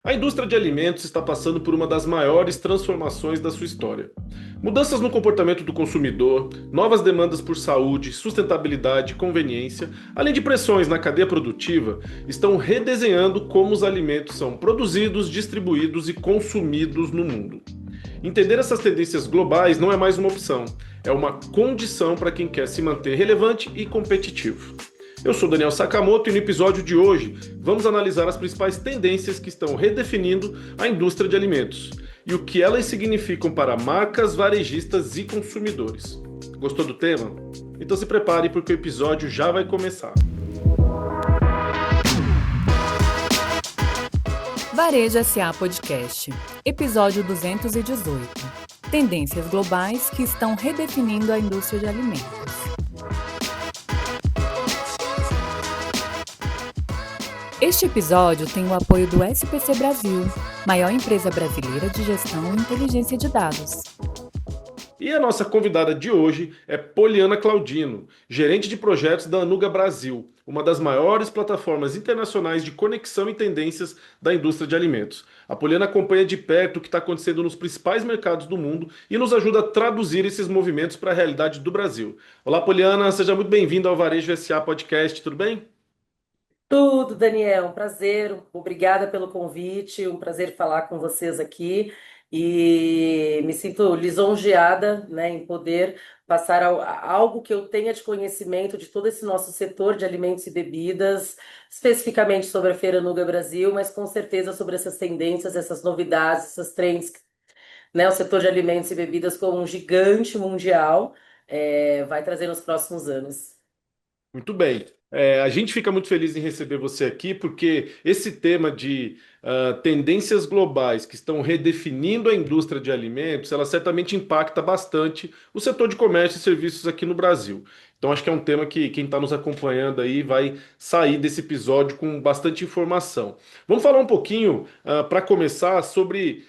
A indústria de alimentos está passando por uma das maiores transformações da sua história. Mudanças no comportamento do consumidor, novas demandas por saúde, sustentabilidade e conveniência, além de pressões na cadeia produtiva, estão redesenhando como os alimentos são produzidos, distribuídos e consumidos no mundo. Entender essas tendências globais não é mais uma opção, é uma condição para quem quer se manter relevante e competitivo. Eu sou Daniel Sakamoto e no episódio de hoje vamos analisar as principais tendências que estão redefinindo a indústria de alimentos e o que elas significam para marcas, varejistas e consumidores. Gostou do tema? Então se prepare porque o episódio já vai começar. Varejo SA Podcast, episódio 218. Tendências globais que estão redefinindo a indústria de alimentos. Este episódio tem o apoio do SPC Brasil, maior empresa brasileira de gestão e inteligência de dados. E a nossa convidada de hoje é Poliana Claudino, gerente de projetos da Anuga Brasil, uma das maiores plataformas internacionais de conexão e tendências da indústria de alimentos. A Poliana acompanha de perto o que está acontecendo nos principais mercados do mundo e nos ajuda a traduzir esses movimentos para a realidade do Brasil. Olá, Poliana, seja muito bem-vinda ao Varejo SA Podcast, tudo bem? Tudo, Daniel, um prazer, obrigada pelo convite, um prazer falar com vocês aqui e me sinto lisonjeada, né, em poder passar algo que eu tenha de conhecimento de todo esse nosso setor de alimentos e bebidas, especificamente sobre a Feira Nuga Brasil, mas com certeza sobre essas tendências, essas novidades, essas trends, né, o setor de alimentos e bebidas como um gigante mundial, vai trazer nos próximos anos. Muito bem. A gente fica muito feliz em receber você aqui, porque esse tema de tendências globais que estão redefinindo a indústria de alimentos, ela certamente impacta bastante o setor de comércio e serviços aqui no Brasil. Então, acho que é um tema que quem está nos acompanhando aí vai sair desse episódio com bastante informação. Vamos falar um pouquinho, para começar, sobre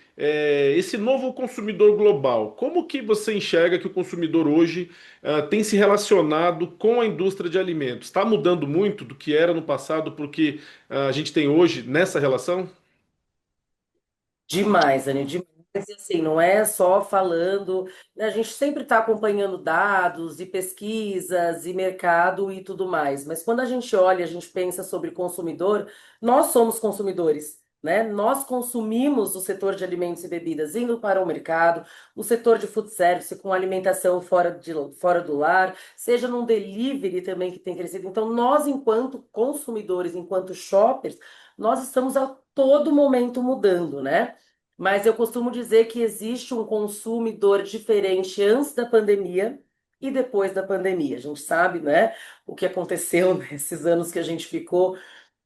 esse novo consumidor global. Como que você enxerga que o consumidor hoje tem se relacionado com a indústria de alimentos? Está mudando muito do que era no passado porque a gente tem hoje nessa relação? Demais, Anny, demais. E assim, não é só falando, né, a gente sempre está acompanhando dados e pesquisas e mercado e tudo mais, mas quando a gente olha, a gente pensa sobre consumidor, nós somos consumidores, né? Nós consumimos o setor de alimentos e bebidas indo para o mercado, o setor de food service com alimentação fora do lar, seja num delivery também que tem crescido. Então, nós, enquanto consumidores, enquanto shoppers, nós estamos a todo momento mudando, né? Mas eu costumo dizer que existe um consumidor diferente antes da pandemia e depois da pandemia. A gente sabe, né, o que aconteceu nesses anos que a gente ficou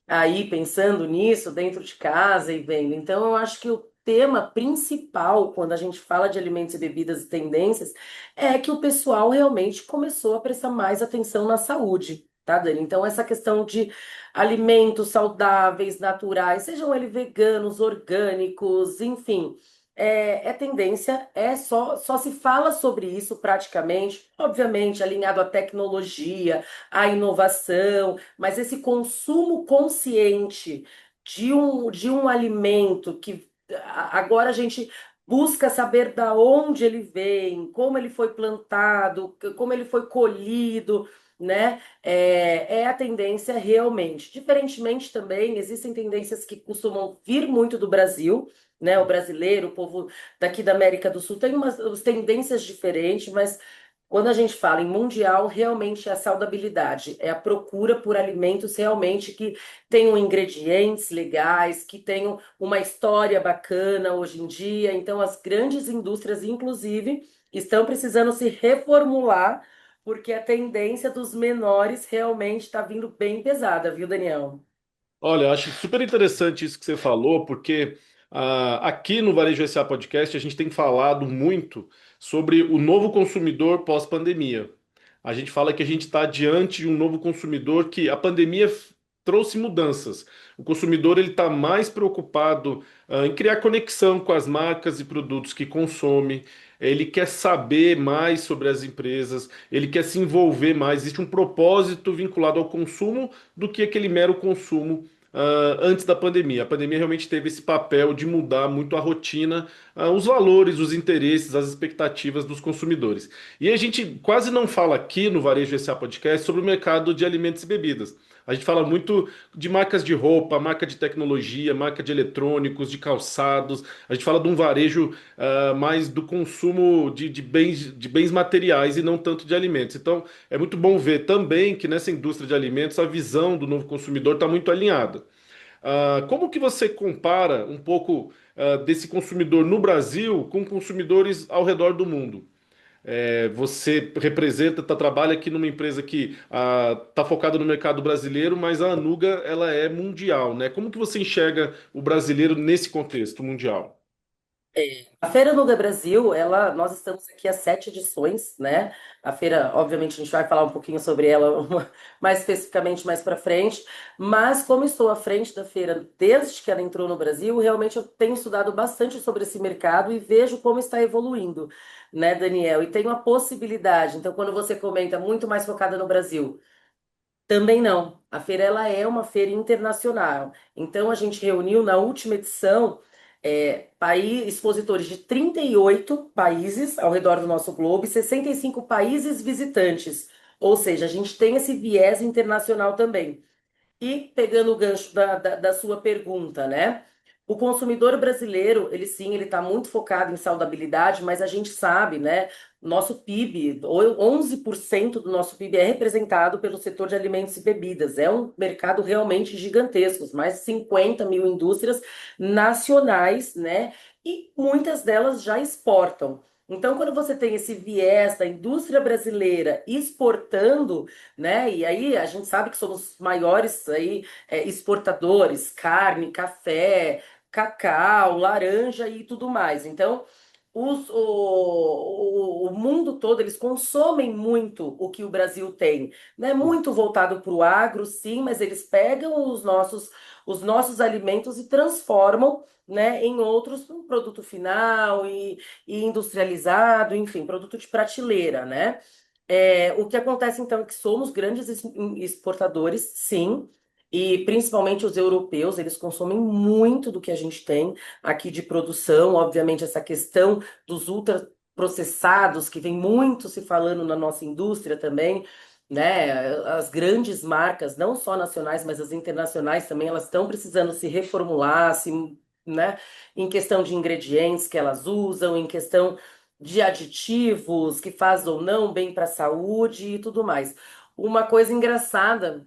aí pensando nisso dentro de casa e vendo. Então, eu acho que o tema principal, quando a gente fala de alimentos e bebidas e tendências, é que o pessoal realmente começou a prestar mais atenção na saúde, tá, Dani? Então, essa questão de alimentos saudáveis, naturais, sejam eles veganos, orgânicos, enfim. É tendência, só se fala sobre isso praticamente, obviamente alinhado à tecnologia, à inovação, mas esse consumo consciente de um alimento que agora a gente busca saber da onde ele vem, como ele foi plantado, como ele foi colhido, né? É a tendência realmente. Diferentemente também, existem tendências que costumam vir muito do Brasil, né? O brasileiro, o povo daqui da América do Sul tem umas tendências diferentes, mas quando a gente fala em mundial, realmente é a saudabilidade, é a procura por alimentos realmente que tenham ingredientes legais, que tenham uma história bacana hoje em dia. Então, as grandes indústrias, inclusive, estão precisando se reformular, porque a tendência dos menores realmente está vindo bem pesada, viu, Daniel? Olha, eu acho super interessante isso que você falou, porque aqui no Varejo SA Podcast a gente tem falado muito sobre o novo consumidor pós-pandemia. A gente fala que a gente está diante de um novo consumidor que a pandemia trouxe mudanças. O consumidor ele está mais preocupado em criar conexão com as marcas e produtos que consome. Ele quer saber mais sobre as empresas, ele quer se envolver mais. Existe um propósito vinculado ao consumo do que aquele mero consumo antes da pandemia. A pandemia realmente teve esse papel de mudar muito a rotina, os valores, os interesses, as expectativas dos consumidores. E a gente quase não fala aqui no Varejo SA Podcast sobre o mercado de alimentos e bebidas. A gente fala muito de marcas de roupa, marca de tecnologia, marca de eletrônicos, de calçados. A gente fala de um varejo mais do consumo de bens materiais e não tanto de alimentos. Então, é muito bom ver também que nessa indústria de alimentos a visão do novo consumidor está muito alinhada. Como que você compara um pouco desse consumidor no Brasil com consumidores ao redor do mundo? Você representa, trabalha aqui numa empresa que está focada no mercado brasileiro, mas a Anuga ela é mundial, né? Como que você enxerga o brasileiro nesse contexto mundial? A Feira Nuga Brasil, nós estamos aqui há 7 edições, né? A feira, obviamente, a gente vai falar um pouquinho sobre ela mais especificamente mais para frente, mas como estou à frente da feira desde que ela entrou no Brasil, realmente eu tenho estudado bastante sobre esse mercado e vejo como está evoluindo, né, Daniel? E tenho a possibilidade, então, quando você comenta muito mais focada no Brasil, também não. A feira ela é uma feira internacional. Então a gente reuniu na última edição expositores de 38 países ao redor do nosso globo e 65 países visitantes. Ou seja, a gente tem esse viés internacional também. E pegando o gancho da sua pergunta, né? O consumidor brasileiro, ele sim, ele está muito focado em saudabilidade, mas a gente sabe, né? Nosso PIB, 11% do nosso PIB é representado pelo setor de alimentos e bebidas. É um mercado realmente gigantesco, mais de 50 mil indústrias nacionais, né? E muitas delas já exportam. Então, quando você tem esse viés da indústria brasileira exportando, né? E aí a gente sabe que somos maiores aí, exportadores, carne, café, cacau, laranja e tudo mais. Então, o mundo todo, eles consomem muito o que o Brasil tem, né? Muito voltado para o agro, sim, mas eles pegam os nossos alimentos e transformam, né, em outros, um produto final e industrializado, enfim, produto de prateleira, né? O que acontece então é que somos grandes exportadores, sim, e principalmente os europeus, eles consomem muito do que a gente tem aqui de produção. Obviamente, essa questão dos ultraprocessados, que vem muito se falando na nossa indústria também, né? As grandes marcas, não só nacionais, mas as internacionais também, elas estão precisando se reformular, né? Em questão de ingredientes que elas usam, em questão de aditivos que faz ou não bem para a saúde e tudo mais. Uma coisa engraçada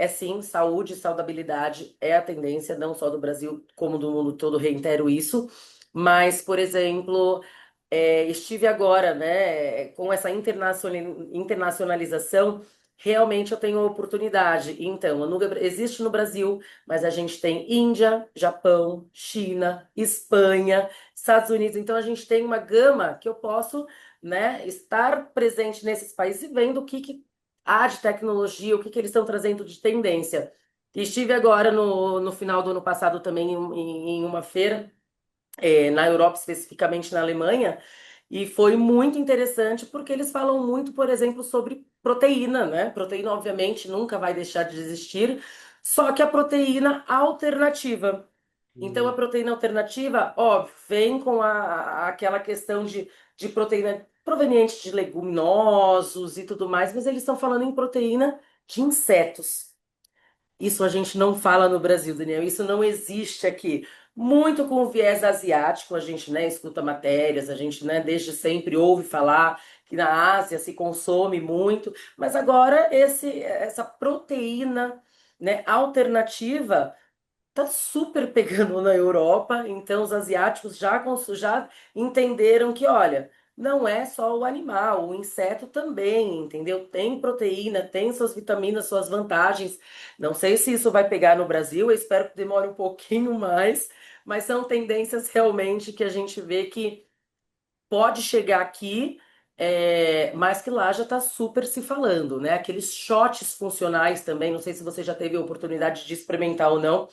sim, saúde e saudabilidade é a tendência, não só do Brasil, como do mundo todo, reitero isso. Mas, por exemplo, estive agora, né, com essa internacionalização, realmente eu tenho a oportunidade. Então, a Nuga existe no Brasil, mas a gente tem Índia, Japão, China, Espanha, Estados Unidos. Então, a gente tem uma gama que eu posso, né, estar presente nesses países e vendo o que há de tecnologia, o que eles estão trazendo de tendência. Estive agora no final do ano passado também em uma feira, na Europa, especificamente na Alemanha, e foi muito interessante porque eles falam muito, por exemplo, sobre proteína, né? Proteína, obviamente, nunca vai deixar de existir, só que a proteína alternativa. Então, a Hum. proteína alternativa, óbvio, vem com aquela questão de proteína proveniente de leguminosos e tudo mais, mas eles estão falando em proteína de insetos. Isso a gente não fala no Brasil, Daniel. Isso não existe aqui. Muito com o viés asiático, a gente, né, escuta matérias, a gente, né, desde sempre ouve falar que na Ásia se consome muito, mas agora essa proteína, né, alternativa tá super pegando na Europa, então os asiáticos já entenderam que, olha, não é só o animal, o inseto também, entendeu? Tem proteína, tem suas vitaminas, suas vantagens. Não sei se isso vai pegar no Brasil, eu espero que demore um pouquinho mais, mas são tendências realmente que a gente vê que pode chegar aqui, mas que lá já está super se falando, né? Aqueles shots funcionais também, não sei se você já teve a oportunidade de experimentar ou não,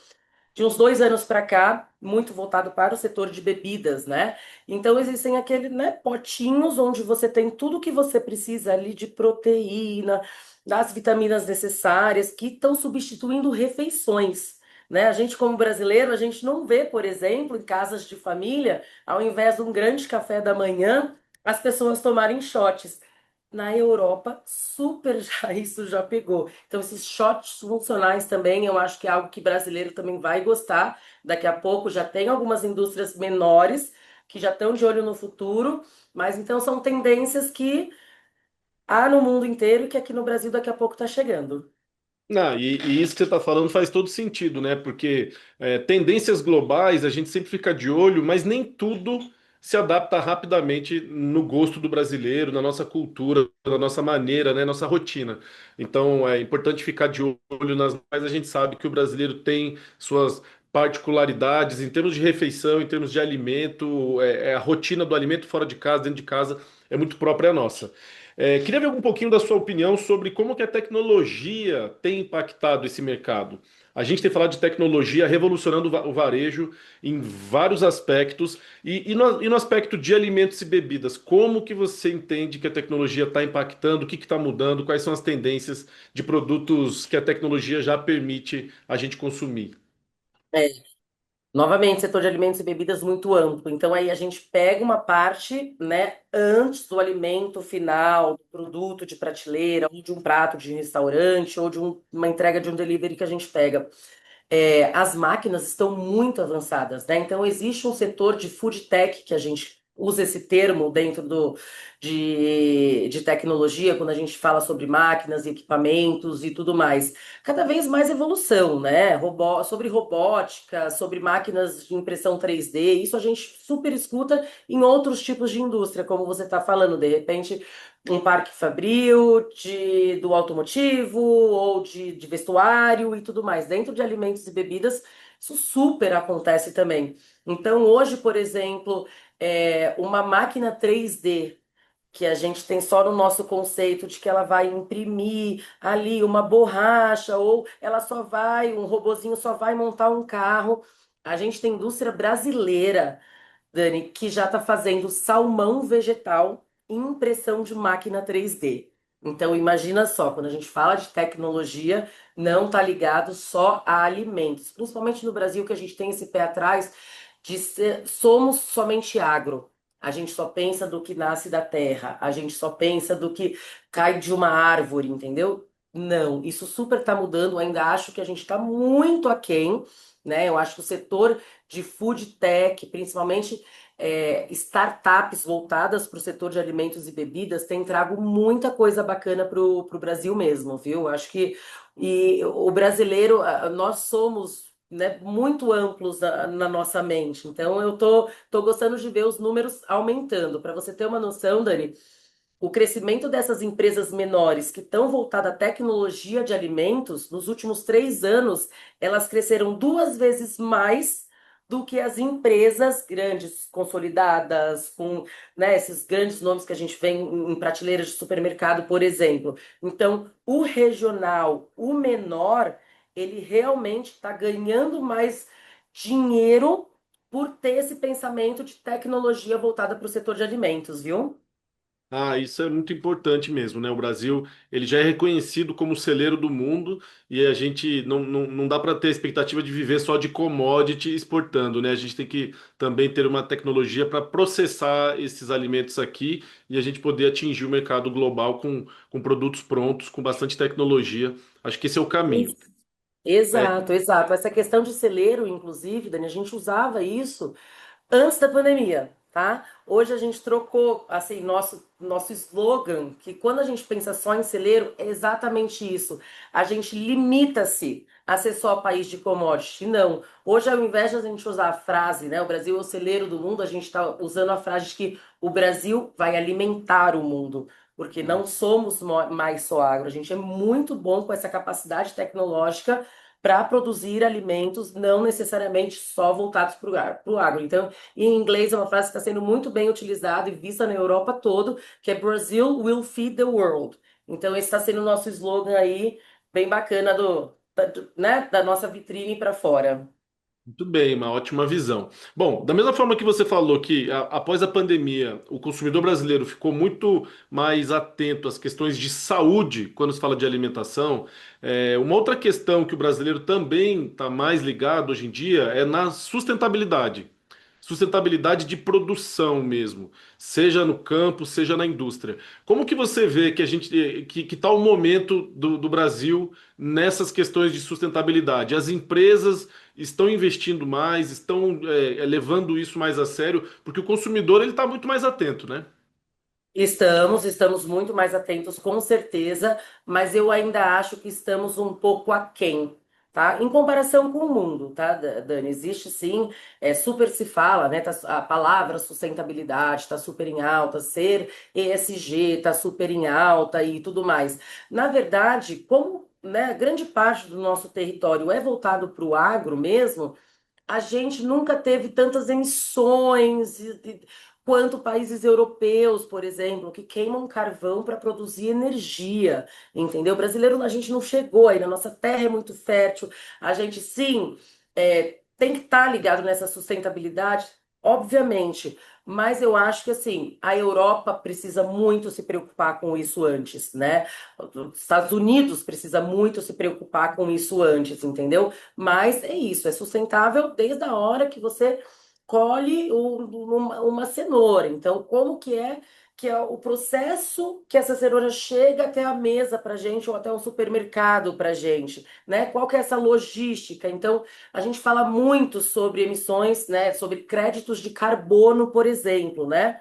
de uns 2 anos para cá, muito voltado para o setor de bebidas, né? Então existem aqueles, né, potinhos onde você tem tudo que você precisa ali de proteína, das vitaminas necessárias que estão substituindo refeições, né? A gente, como brasileiro, a gente não vê, por exemplo, em casas de família, ao invés de um grande café da manhã, as pessoas tomarem shots. Na Europa, super já isso já pegou. Então, esses shots funcionais também, eu acho que é algo que brasileiro também vai gostar. Daqui a pouco já tem algumas indústrias menores que já estão de olho no futuro, mas então são tendências que há no mundo inteiro e que aqui no Brasil daqui a pouco está chegando. Não, e isso que você está falando faz todo sentido, né? Porque tendências globais a gente sempre fica de olho, mas nem tudo se adapta rapidamente no gosto do brasileiro, na nossa cultura, na nossa maneira, né? Nossa rotina. Então é importante ficar de olho nas. Mas a gente sabe que o brasileiro tem suas particularidades em termos de refeição, em termos de alimento, a rotina do alimento fora de casa, dentro de casa, é muito própria nossa. Queria ver um pouquinho da sua opinião sobre como que a tecnologia tem impactado esse mercado. A gente tem falado de tecnologia revolucionando o varejo em vários aspectos e no aspecto de alimentos e bebidas. Como que você entende que a tecnologia está impactando? O que está mudando? Quais são as tendências de produtos que a tecnologia já permite a gente consumir? É, novamente, setor de alimentos e bebidas muito amplo. Então, aí a gente pega uma parte, né, antes do alimento final, do produto de prateleira, ou de um prato de restaurante, ou de uma entrega de um delivery que a gente pega. As máquinas estão muito avançadas, né? Então, existe um setor de food tech, que a gente usa esse termo dentro de tecnologia, quando a gente fala sobre máquinas, equipamentos e tudo mais. Cada vez mais evolução, né? Sobre robótica, sobre máquinas de impressão 3D, isso a gente super escuta em outros tipos de indústria, como você está falando, de repente um parque fabril do automotivo ou de vestuário e tudo mais. Dentro de alimentos e bebidas, isso super acontece também. Então, hoje, por exemplo, uma máquina 3D que a gente tem só no nosso conceito de que ela vai imprimir ali uma borracha ou um robozinho só vai montar um carro. A gente tem indústria brasileira, Dani, que já está fazendo salmão vegetal em impressão de máquina 3D. Então, imagina só, quando a gente fala de tecnologia, não está ligado só a alimentos. Principalmente no Brasil, que a gente tem esse pé atrás de somos somente agro. A gente só pensa do que nasce da terra, a gente só pensa do que cai de uma árvore, entendeu? Não, isso super está mudando. Ainda acho que a gente está muito aquém, né? Eu acho que o setor de food tech, principalmente startups voltadas para o setor de alimentos e bebidas, tem trago muita coisa bacana para o Brasil mesmo, viu? Acho que o brasileiro, nós somos, né, muito amplos na nossa mente. Então eu tô gostando de ver os números aumentando. Para você ter uma noção, Dani, o crescimento dessas empresas menores que estão voltadas à tecnologia de alimentos, nos últimos 3 anos, elas cresceram 2 vezes mais do que as empresas grandes, consolidadas, com, né, esses grandes nomes que a gente vê em prateleiras de supermercado, por exemplo. Então, o regional, o menor, ele realmente está ganhando mais dinheiro por ter esse pensamento de tecnologia voltada para o setor de alimentos, viu? Ah, isso é muito importante mesmo, né? O Brasil, ele já é reconhecido como celeiro do mundo e a gente não dá para ter a expectativa de viver só de commodity exportando, né? A gente tem que também ter uma tecnologia para processar esses alimentos aqui e a gente poder atingir o mercado global com produtos prontos, com bastante tecnologia. Acho que esse é o caminho. É, Exato, exato. Essa questão de celeiro, inclusive, Dani, a gente usava isso antes da pandemia, tá? Hoje a gente trocou, assim, nosso slogan, que quando a gente pensa só em celeiro, é exatamente isso. A gente limita-se a ser só país de commodity. Não. Hoje, ao invés de a gente usar a frase, né, o Brasil é o celeiro do mundo, a gente está usando a frase de que o Brasil vai alimentar o mundo. Porque não somos mais só agro, a gente é muito bom com essa capacidade tecnológica para produzir alimentos não necessariamente só voltados para o agro. Então, em inglês é uma frase que está sendo muito bem utilizada e vista na Europa todo, que é Brazil will feed the world. Então, esse está sendo o nosso slogan aí, bem bacana né, da nossa vitrine para fora. Muito bem, uma ótima visão. Bom, da mesma forma que você falou que após a pandemia o consumidor brasileiro ficou muito mais atento às questões de saúde quando se fala de alimentação, uma outra questão que o brasileiro também está mais ligado hoje em dia é na sustentabilidade. Sustentabilidade de produção mesmo, seja no campo, seja na indústria. Como que você vê que a gente que está o momento do Brasil nessas questões de sustentabilidade? As empresas estão investindo mais, estão levando isso mais a sério, porque o consumidor ele está muito mais atento, né? Estamos muito mais atentos, com certeza, mas eu ainda acho que estamos um pouco aquém, tá? Em comparação com o mundo, tá, Dani? Existe sim, super se fala, né? A palavra sustentabilidade está super em alta, ser ESG está super em alta e tudo mais. Na verdade, como, né, grande parte do nosso território é voltado para o agro mesmo, a gente nunca teve tantas emissões quanto países europeus, por exemplo, que queimam carvão para produzir energia, entendeu? O brasileiro, a gente não chegou aí, a nossa terra é muito fértil, a gente sim tem que estar ligado nessa sustentabilidade, obviamente, mas eu acho que assim, a Europa precisa muito se preocupar com isso antes, né? Os Estados Unidos precisa muito se preocupar com isso antes, entendeu? Mas é isso, é sustentável desde a hora que você colhe uma cenoura. Então, como que é o processo que essa cenoura chega até a mesa para gente ou até um supermercado para gente, né? Qual que é essa logística? Então, a gente fala muito sobre emissões, né? Sobre créditos de carbono, por exemplo, né?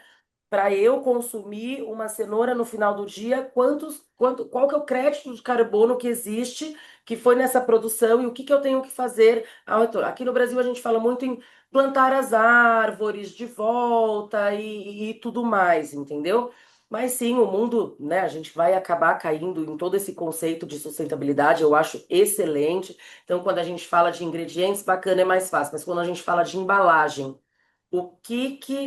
Para eu consumir uma cenoura no final do dia, qual que é o crédito de carbono que existe, que foi nessa produção e o que que eu tenho que fazer ao retorno. Aqui no Brasil a gente fala muito em plantar as árvores de volta e tudo mais, entendeu? Mas sim, o mundo, né, a gente vai acabar caindo em todo esse conceito de sustentabilidade, eu acho excelente. Então, quando a gente fala de ingredientes, bacana, é mais fácil, mas quando a gente fala de embalagem, o que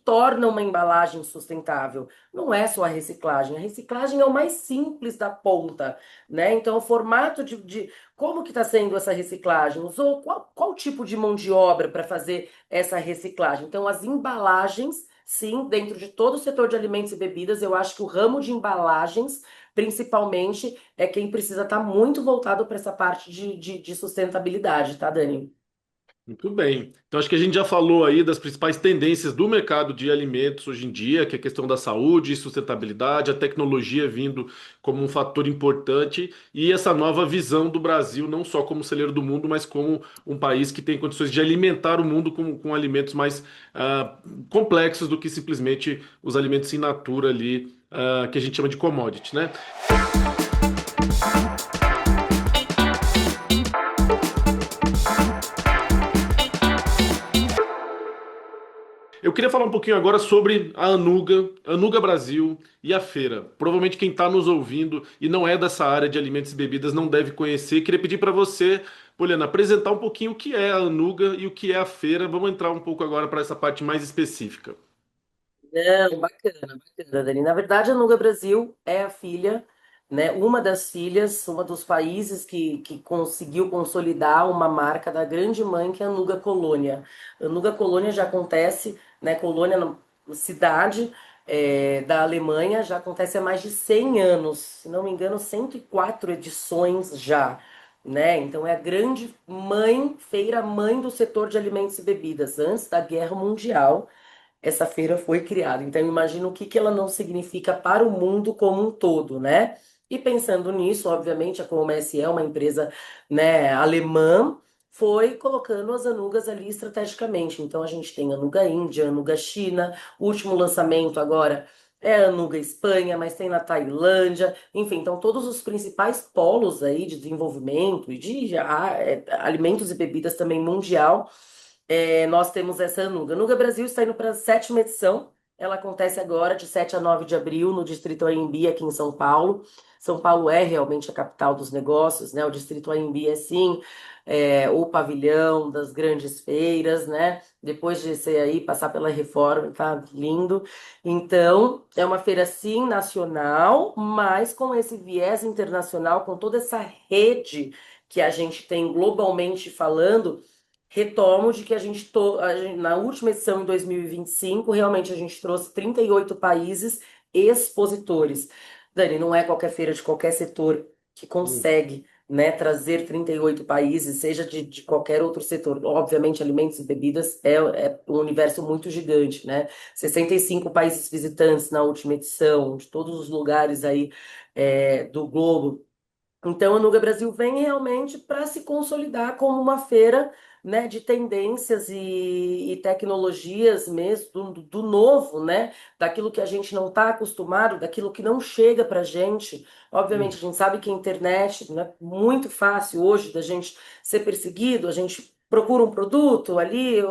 torna uma embalagem sustentável? Não é só a reciclagem. A reciclagem é o mais simples da ponta, né? Então, o formato como que está sendo essa reciclagem? Usou qual tipo de mão de obra para fazer essa reciclagem? Então, as embalagens, sim, dentro de todo o setor de alimentos e bebidas, eu acho que o ramo de embalagens, principalmente, é quem precisa estar muito voltado para essa parte de sustentabilidade, tá, Dani? Muito bem. Então, acho que a gente já falou aí das principais tendências do mercado de alimentos hoje em dia, que é a questão da saúde e sustentabilidade, a tecnologia vindo como um fator importante e essa nova visão do Brasil, não só como celeiro do mundo, mas como um país que tem condições de alimentar o mundo com alimentos mais complexos do que simplesmente os alimentos in natura ali, que a gente chama de commodity, né? Eu queria falar um pouquinho agora sobre a Anuga Brasil e a feira. Provavelmente quem está nos ouvindo e não é dessa área de alimentos e bebidas não deve conhecer. Queria pedir para você, Poliana, apresentar um pouquinho o que é a Anuga e o que é a feira. Vamos entrar um pouco agora para essa parte mais específica. Não, bacana, bacana, Dani. Na verdade, a Nuga Brasil é a filha, né? Uma das filhas, uma dos países que conseguiu consolidar uma marca da grande mãe, que é a Nuga Colônia. A Nuga Colônia já acontece, né? Colônia, cidade da Alemanha, já acontece há mais de 100 anos. Se não me engano, 104 edições já. Né? Então é a grande mãe, feira mãe do setor de alimentos e bebidas, antes da Guerra Mundial essa feira foi criada. Então, imagina o que que ela não significa para o mundo como um todo, né? E pensando nisso, obviamente, a Comerc é uma empresa, né, alemã, foi colocando as anugas ali estrategicamente. Então, a gente tem anuga Índia, anuga China, o último lançamento agora é a anuga Espanha, mas tem na Tailândia, enfim, então todos os principais polos aí de desenvolvimento e de alimentos e bebidas também mundial nós temos essa Anuga. A Anuga Brasil está indo para a sétima edição. Ela acontece agora, de 7 a 9 de abril, no Distrito Anhembi, aqui em São Paulo. São Paulo é realmente a capital dos negócios, né? O Distrito Anhembi é, sim, o pavilhão das grandes feiras, né? Depois de ser aí, passar pela reforma, tá lindo. Então, é uma feira, sim, nacional, mas com esse viés internacional, com toda essa rede que a gente tem globalmente falando, retomo de que na última edição, em 2025, realmente a gente trouxe 38 países expositores. Dani, não é qualquer feira de qualquer setor que Hum. consegue, né, trazer 38 países, seja de qualquer outro setor. Obviamente, alimentos e bebidas é um universo muito gigante, né? 65 países visitantes na última edição, de todos os lugares aí do globo. Então, a Nuga Brasil vem realmente para se consolidar como uma feira, né, de tendências e tecnologias mesmo, do novo, né, daquilo que a gente não está acostumado, daquilo que não chega para a gente. Obviamente, a Hum. gente sabe que a internet não é muito fácil hoje da gente ser perseguido, a gente procura um produto ali,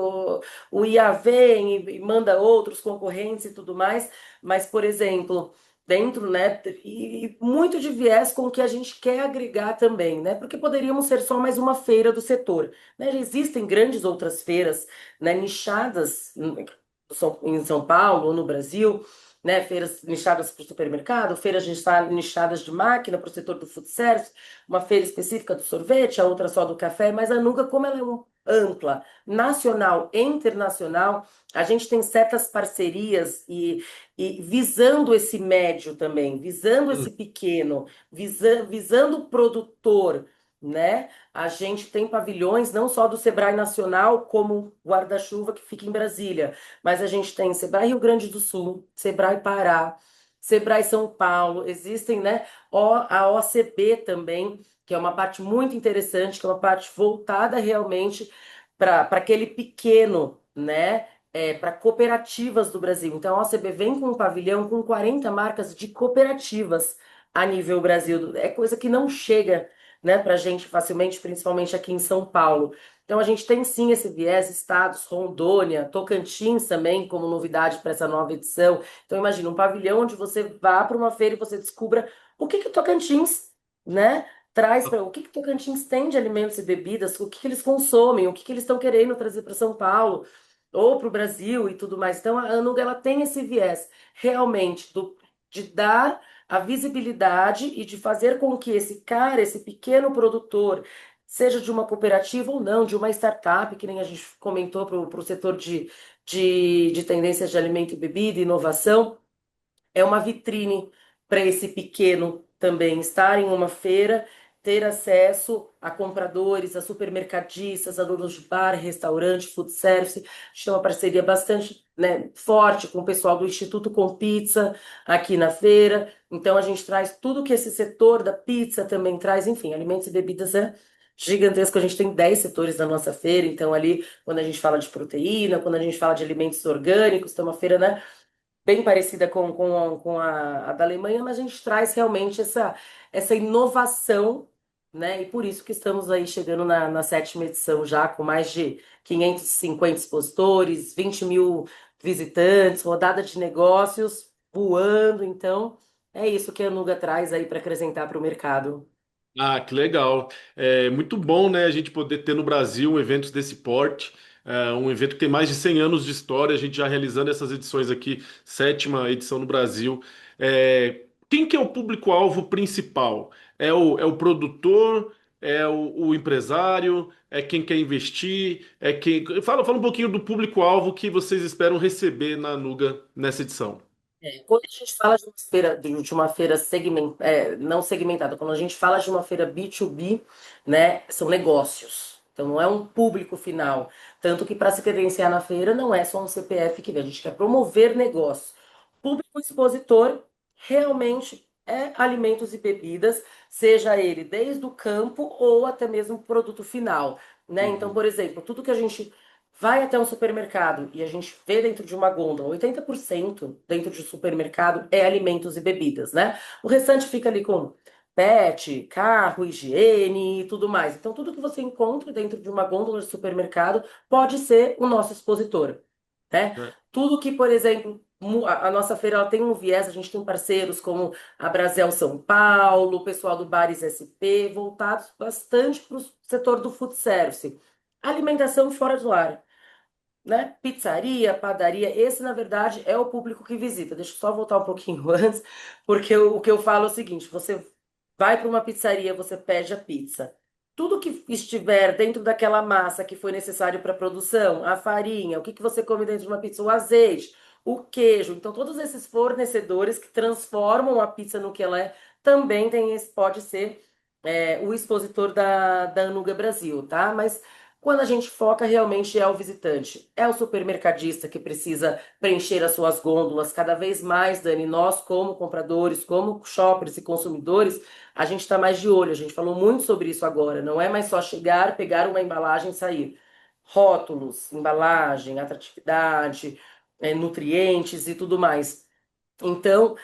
o IA vem e manda outros concorrentes e tudo mais, mas, por exemplo, dentro, né? E muito de viés com o que a gente quer agregar também, né? Porque poderíamos ser só mais uma feira do setor, né? Já existem grandes outras feiras, né, nichadas em São Paulo ou no Brasil, né? Feiras nichadas para o supermercado, feiras nichadas de máquina para o setor do food service, uma feira específica do sorvete, a outra só do café, mas a Nuga, como ela é ampla, nacional e internacional, a gente tem certas parcerias e visando esse médio também, visando esse Hum. pequeno, visando o produtor, né? A gente tem pavilhões não só do Sebrae Nacional, como o Guarda-Chuva que fica em Brasília, mas a gente tem Sebrae Rio Grande do Sul, Sebrae Pará, Sebrae São Paulo, existem, né? A OCB também, que é uma parte muito interessante, que é uma parte voltada realmente para aquele pequeno, né? Para cooperativas do Brasil. Então, a OCB vem com um pavilhão com 40 marcas de cooperativas a nível Brasil. É coisa que não chega, né, para a gente facilmente, principalmente aqui em São Paulo. Então, a gente tem sim esse viés, estados, Rondônia, Tocantins também, como novidade para essa nova edição. Então, imagina um pavilhão onde você vá para uma feira e você descubra o que que o Tocantins, né, traz para o que que o Tocantins tem de alimentos e bebidas, o que que eles consomem, o que que eles estão querendo trazer para São Paulo ou para o Brasil e tudo mais. Então, a Anuga ela tem esse viés realmente de dar a visibilidade e de fazer com que esse cara, esse pequeno produtor, seja de uma cooperativa ou não, de uma startup, que nem a gente comentou para o setor de tendências de alimento e bebida, inovação, é uma vitrine para esse pequeno também estar em uma feira, ter acesso a compradores, a supermercadistas, a donos de bar, restaurante, food service. A gente tem uma parceria bastante, né, forte com o pessoal do Instituto Com Pizza aqui na feira. Então a gente traz tudo que esse setor da pizza também traz, enfim, alimentos e bebidas é gigantesco. A gente tem 10 setores na nossa feira, então ali, quando a gente fala de proteína, quando a gente fala de alimentos orgânicos, tem uma feira, né, bem parecida com a da Alemanha, mas a gente traz realmente essa inovação, né? E por isso que estamos aí chegando na sétima edição já, com mais de 550 expositores, 20 mil visitantes, rodada de negócios voando. Então, é isso que a Nuga traz aí para acrescentar para o mercado. Ah, que legal. É muito bom, né, a gente poder ter no Brasil eventos desse porte. Um evento que tem mais de 100 anos de história, a gente já realizando essas edições aqui, sétima edição no Brasil. Quem que é o público-alvo principal? É o produtor? É o empresário? É quem quer investir? É quem... Fala um pouquinho do público-alvo que vocês esperam receber na Nuga nessa edição. Quando a gente fala de uma feira não segmentada, quando a gente fala de uma feira B2B, né, são negócios. Então não é um público final. Tanto que para se credenciar na feira não é só um CPF que vem, a gente quer promover negócio. Público expositor realmente é alimentos e bebidas, seja ele desde o campo ou até mesmo produto final, né? Então, Uhum. por exemplo, tudo que a gente vai até um supermercado e a gente vê dentro de uma gôndola, 80% dentro de um supermercado é alimentos e bebidas, né? O restante fica ali com pet, carro, higiene e tudo mais. Então, tudo que você encontra dentro de uma gôndola de supermercado pode ser o nosso expositor, né? É. Tudo que, por exemplo, a nossa feira ela tem um viés, a gente tem parceiros como a Brasel São Paulo, o pessoal do Bares SP, voltados bastante para o setor do food service. Alimentação fora do ar, né? Pizzaria, padaria, esse na verdade é o público que visita. Deixa eu só voltar um pouquinho antes, porque o que eu falo é o seguinte: você vai para uma pizzaria, você pede a pizza. tudo que estiver dentro daquela massa que foi necessário para a produção, a farinha, o que que você come dentro de uma pizza, o azeite, o queijo. Então, todos esses fornecedores que transformam a pizza no que ela é, também pode ser o expositor da Anuga Brasil, tá? Mas quando a gente foca, realmente é o visitante, é o supermercadista que precisa preencher as suas gôndolas cada vez mais, Dani. Nós, como compradores, como shoppers e consumidores, a gente está mais de olho. A gente falou muito sobre isso agora. Não é mais só chegar, pegar uma embalagem e sair. Rótulos, embalagem, atratividade, nutrientes e tudo mais. Então,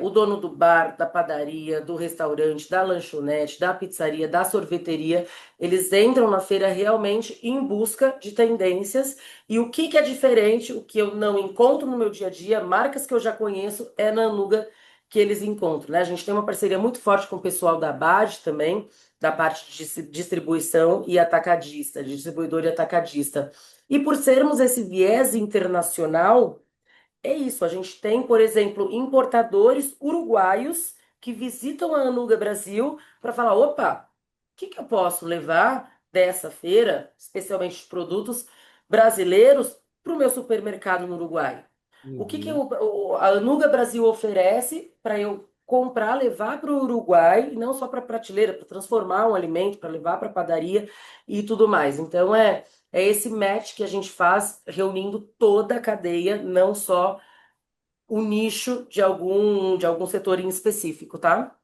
o dono do bar, da padaria, do restaurante, da lanchonete, da pizzaria, da sorveteria, eles entram na feira realmente em busca de tendências. E o que que é diferente, o que eu não encontro no meu dia a dia, marcas que eu já conheço, é na Anuga que eles encontram, né? A gente tem uma parceria muito forte com o pessoal da Abad também, da parte de distribuição e atacadista, de distribuidor e atacadista. E por sermos esse viés internacional, é isso, a gente tem, por exemplo, importadores uruguaios que visitam a Anuga Brasil para falar: opa, o que que eu posso levar dessa feira, especialmente de produtos brasileiros, para o meu supermercado no Uruguai? O que que Uhum. a Anuga Brasil oferece para eu comprar, levar para o Uruguai, e não só para prateleira, para transformar um alimento, para levar para padaria e tudo mais. Então, é esse match que a gente faz reunindo toda a cadeia, não só o nicho de algum setor em específico, tá?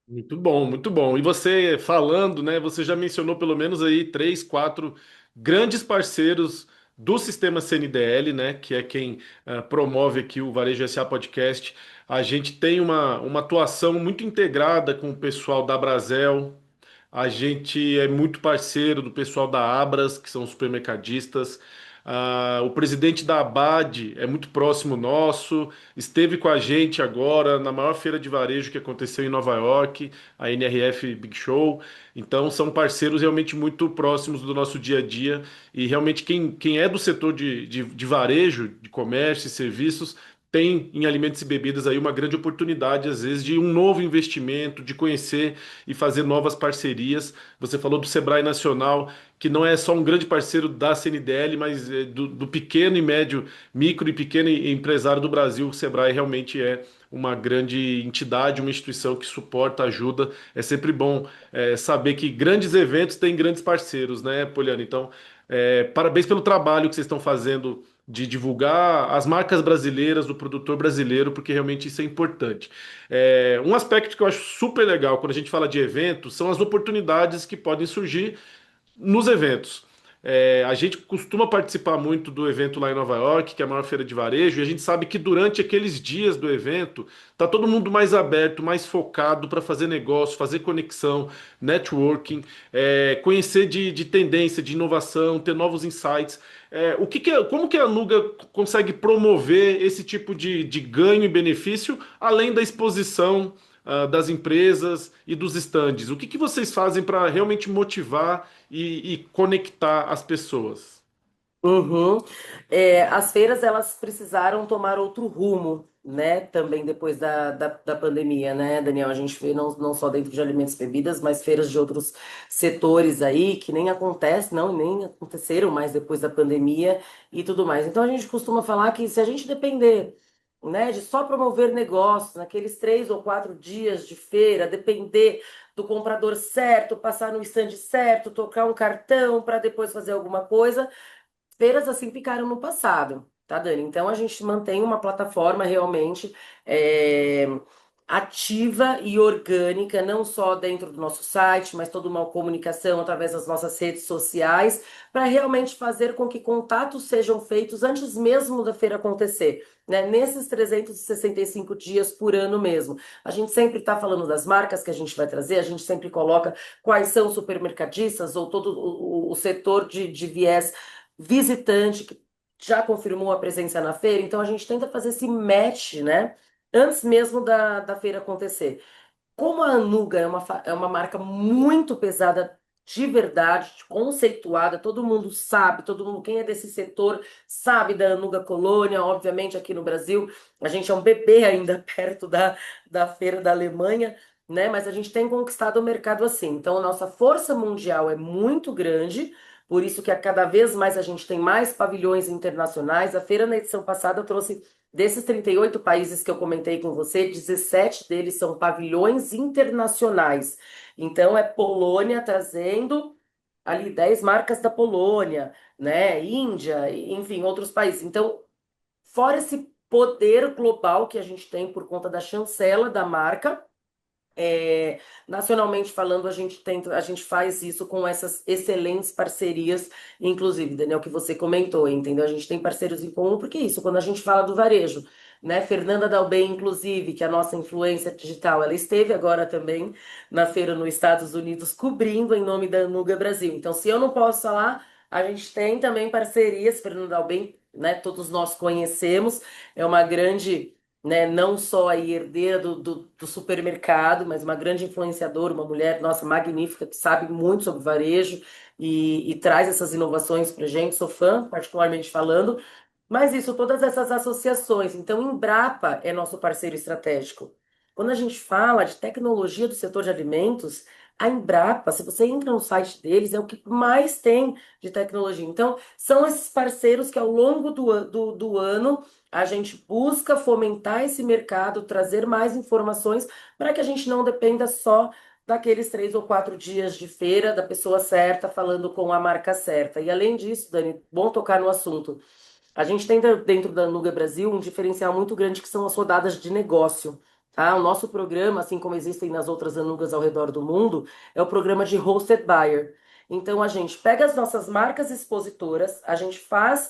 Muito bom, muito bom. E você falando, né? Você já mencionou pelo menos aí três, quatro grandes parceiros do sistema CNDL, né? Que é quem promove aqui o Varejo SA Podcast. A gente tem uma atuação muito integrada com o pessoal da Brasel. A gente é muito parceiro do pessoal da Abras, que são supermercadistas. O presidente da Abad é muito próximo nosso, esteve com a gente agora na maior feira de varejo que aconteceu em Nova York, a NRF Big Show. Então, são parceiros realmente muito próximos do nosso dia a dia. E realmente, quem é do setor de varejo, de comércio e serviços, tem em alimentos e bebidas aí uma grande oportunidade, às vezes, de um novo investimento, de conhecer e fazer novas parcerias. Você falou do Sebrae Nacional, que não é só um grande parceiro da CNDL, mas do pequeno e médio, micro e pequeno empresário do Brasil. O Sebrae realmente é uma grande entidade, uma instituição que suporta, ajuda. É sempre bom saber que grandes eventos têm grandes parceiros, né, Poliana? Então, parabéns pelo trabalho que vocês estão fazendo de divulgar as marcas brasileiras, o produtor brasileiro, porque realmente isso é importante. Um aspecto que eu acho super legal quando a gente fala de eventos são as oportunidades que podem surgir nos eventos. A gente costuma participar muito do evento lá em Nova York, que é a maior feira de varejo, e a gente sabe que durante aqueles dias do evento tá todo mundo mais aberto, mais focado para fazer negócio, fazer conexão, networking, conhecer de tendência, de inovação, ter novos insights. Como que a Nuga consegue promover esse tipo de ganho e benefício, além da exposição das empresas e dos estandes? O que vocês fazem para realmente motivar e conectar as pessoas? Uhum. As feiras elas precisaram tomar outro rumo, né? Também depois da pandemia, né, Daniel? A gente vê não só dentro de alimentos e bebidas, mas feiras de outros setores aí que nem acontece, não, nem aconteceram mais depois da pandemia e tudo mais. Então a gente costuma falar que se a gente depender, né, de só promover negócios naqueles 3 ou 4 dias de feira, depender do comprador certo, passar no estande certo, tocar um cartão para depois fazer alguma coisa. Feiras assim ficaram no passado, tá, Dani? Então a gente mantém uma plataforma realmente é, ativa e orgânica, não só dentro do nosso site, mas toda uma comunicação através das nossas redes sociais, para realmente fazer com que contatos sejam feitos antes mesmo da feira acontecer. Né, nesses 365 dias por ano mesmo. A gente sempre está falando das marcas que a gente vai trazer, a gente sempre coloca quais são os supermercadistas ou todo o setor de viés visitante que já confirmou a presença na feira, então a gente tenta fazer esse match, né? Antes mesmo da feira acontecer. Como a Anuga é uma marca muito pesada de verdade, conceituada, todo mundo sabe, todo mundo, quem é desse setor, sabe da Anuga Colônia, obviamente aqui no Brasil, a gente é um bebê ainda perto da feira da Alemanha, né? Mas a gente tem conquistado o mercado assim. Então, a nossa força mundial é muito grande, por isso que a cada vez mais a gente tem mais pavilhões internacionais. A feira na edição passada trouxe, desses 38 países que eu comentei com você, 17 deles são pavilhões internacionais. Então, é Polônia trazendo ali 10 marcas da Polônia, né? Índia, enfim, outros países. Então, fora esse poder global que a gente tem por conta da chancela da marca, nacionalmente falando, a gente faz isso com essas excelentes parcerias, inclusive, Daniel, que você comentou, entendeu? A gente tem parceiros em comum, porque é isso, quando a gente fala do varejo, né? Fernanda Dalben, inclusive, que é a nossa influência digital, ela esteve agora também na feira nos Estados Unidos, cobrindo em nome da Nuga Brasil. Então, se eu não posso falar, a gente tem também parcerias, Fernanda Dalben, né? Todos nós conhecemos, é uma grande, né, não só a herdeira do supermercado, mas uma grande influenciadora, uma mulher, nossa, magnífica, que sabe muito sobre varejo e traz essas inovações para gente. Sou fã, particularmente falando, mas isso, todas essas associações. Então, Embrapa é nosso parceiro estratégico. Quando a gente fala de tecnologia do setor de alimentos, a Embrapa, se você entra no site deles, é o que mais tem de tecnologia. Então, são esses parceiros que ao longo do ano a gente busca fomentar esse mercado, trazer mais informações para que a gente não dependa só daqueles 3 ou 4 dias de feira, da pessoa certa, falando com a marca certa. E além disso, Dani, bom tocar no assunto. A gente tem dentro da Nuga Brasil um diferencial muito grande que são as rodadas de negócio. Tá? O nosso programa, assim como existem nas outras Anugas ao redor do mundo, é o programa de Hosted Buyer. Então a gente pega as nossas marcas expositoras, a gente faz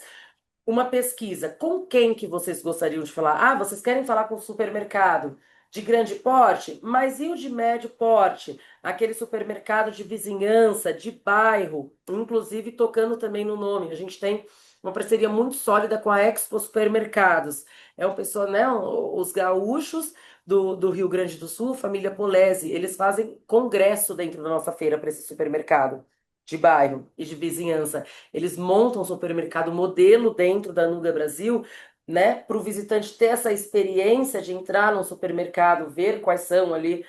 uma pesquisa. Com quem que vocês gostariam de falar? Ah, vocês querem falar com o supermercado de grande porte? Mas e o de médio porte? Aquele supermercado de vizinhança, de bairro, inclusive tocando também no nome. A gente tem uma parceria muito sólida com a Expo Supermercados. É um pessoal, né? Os gaúchos do Rio Grande do Sul, família Polese, eles fazem congresso dentro da nossa feira para esse supermercado de bairro e de vizinhança. Eles montam um supermercado modelo dentro da Nuga Brasil, né, para o visitante ter essa experiência de entrar num supermercado, ver quais são ali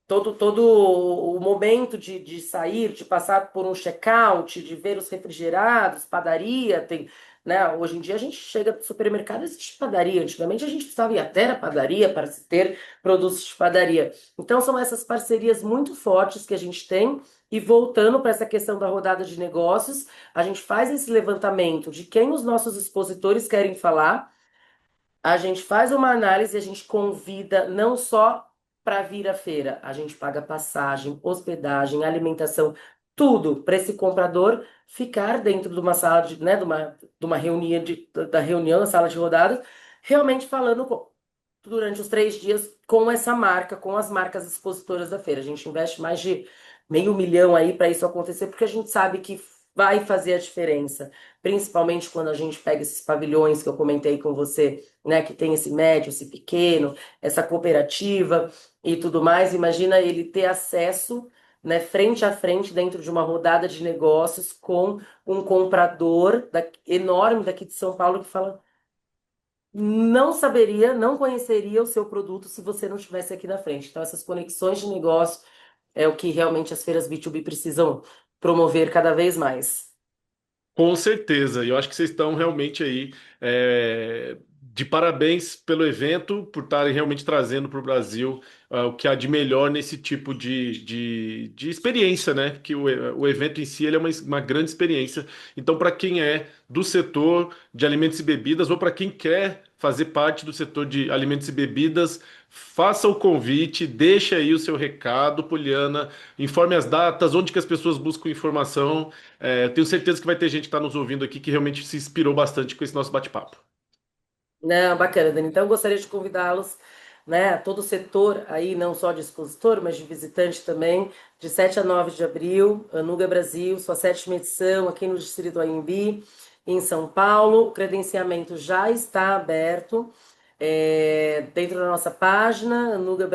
todo o momento de sair, de passar por um check-out, de ver os refrigerados, padaria, tem, né? Hoje em dia a gente chega no supermercado, existe padaria. Antigamente a gente precisava ir até a padaria para se ter produtos de padaria. Então são essas parcerias muito fortes que a gente tem. E voltando para essa questão da rodada de negócios, a gente faz esse levantamento de quem os nossos expositores querem falar, a gente faz uma análise, a gente convida não só para vir à feira, a gente paga passagem, hospedagem, alimentação, tudo para esse comprador ficar dentro de uma sala né, de uma reunião, da reunião, na sala de rodadas, realmente falando durante os 3 dias com essa marca, com as marcas expositoras da feira. A gente investe mais de meio milhão aí para isso acontecer, porque a gente sabe que vai fazer a diferença, principalmente quando a gente pega esses pavilhões que eu comentei com você, né, que tem esse médio, esse pequeno, essa cooperativa e tudo mais. Imagina ele ter acesso, né, frente a frente dentro de uma rodada de negócios com um comprador enorme daqui de São Paulo que fala não saberia, não conheceria o seu produto se você não estivesse aqui na frente. Então, essas conexões de negócio é o que realmente as feiras B2B precisam promover cada vez mais. Com certeza, e eu acho que vocês estão realmente aí de parabéns pelo evento, por estarem realmente trazendo para o Brasil o que há de melhor nesse tipo de experiência, né? Que o evento em si ele é uma grande experiência. Então, para quem é do setor de alimentos e bebidas, ou para quem quer fazer parte do setor de alimentos e bebidas, faça o convite, deixe aí o seu recado, Poliana, informe as datas, onde que as pessoas buscam informação. Eu tenho certeza que vai ter gente que está nos ouvindo aqui que realmente se inspirou bastante com esse nosso bate-papo. Não, bacana, Dani. Então, eu gostaria de convidá-los, né, todo o setor aí, não só de expositor, mas de visitante também, de 7 a 9 de abril, Anuga Brasil, sua 7ª edição aqui no Distrito AMB, em São Paulo. O credenciamento já está aberto dentro da nossa página, Anuga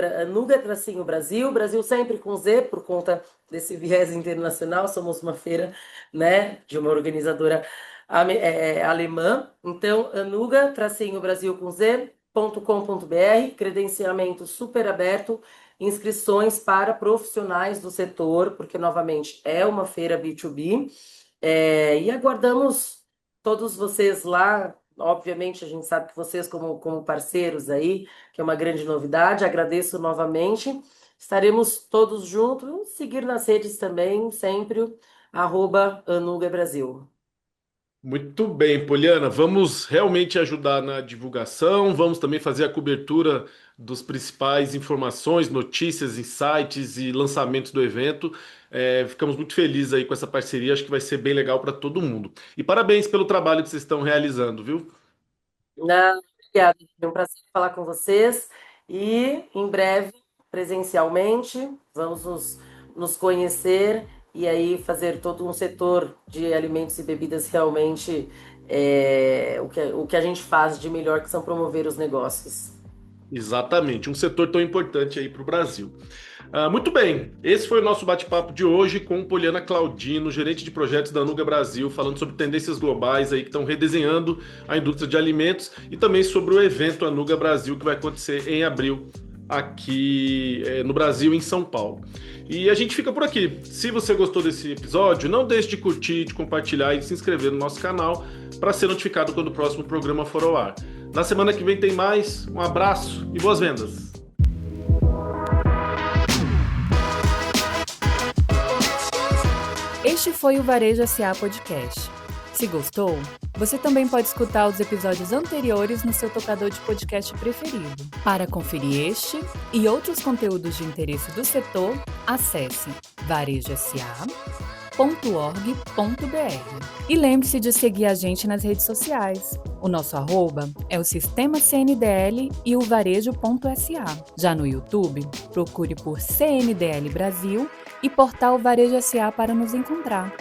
Brasil, Brasil sempre com Z, por conta desse viés internacional, somos uma feira, né, de uma organizadora alemã. Então, Anuga, Brasil com Z, credenciamento super aberto, inscrições para profissionais do setor, porque novamente é uma feira B2B, e aguardamos todos vocês lá. Obviamente, a gente sabe que vocês, como parceiros aí, que é uma grande novidade, agradeço novamente. Estaremos todos juntos, seguir nas redes também, sempre, @Anuga Brasil. Muito bem, Poliana. Vamos realmente ajudar na divulgação, vamos também fazer a cobertura dos principais informações, notícias, insights e lançamentos do evento. Ficamos muito felizes aí com essa parceria, acho que vai ser bem legal para todo mundo. E parabéns pelo trabalho que vocês estão realizando, viu? Obrigada, foi um prazer falar com vocês e em breve, presencialmente, vamos nos conhecer e aí fazer todo um setor de alimentos e bebidas realmente o que a gente faz de melhor, que são promover os negócios. Exatamente, um setor tão importante aí para o Brasil. Muito bem, esse foi o nosso bate-papo de hoje com Poliana Claudino, gerente de projetos da Anuga Brasil, falando sobre tendências globais aí que estão redesenhando a indústria de alimentos e também sobre o evento Anuga Brasil que vai acontecer em abril aqui no Brasil, em São Paulo. E a gente fica por aqui. Se você gostou desse episódio, não deixe de curtir, de compartilhar e de se inscrever no nosso canal para ser notificado quando o próximo programa for ao ar. Na semana que vem tem mais. Um abraço e boas vendas! Este foi o Varejo SA Podcast. Se gostou, você também pode escutar os episódios anteriores no seu tocador de podcast preferido. Para conferir este e outros conteúdos de interesse do setor, acesse varejosa.org.br. E lembre-se de seguir a gente nas redes sociais. O nosso @ é o Sistema CNDL e o varejo.sa. Já no YouTube, procure por CNDL Brasil e Portal Varejo SA para nos encontrar.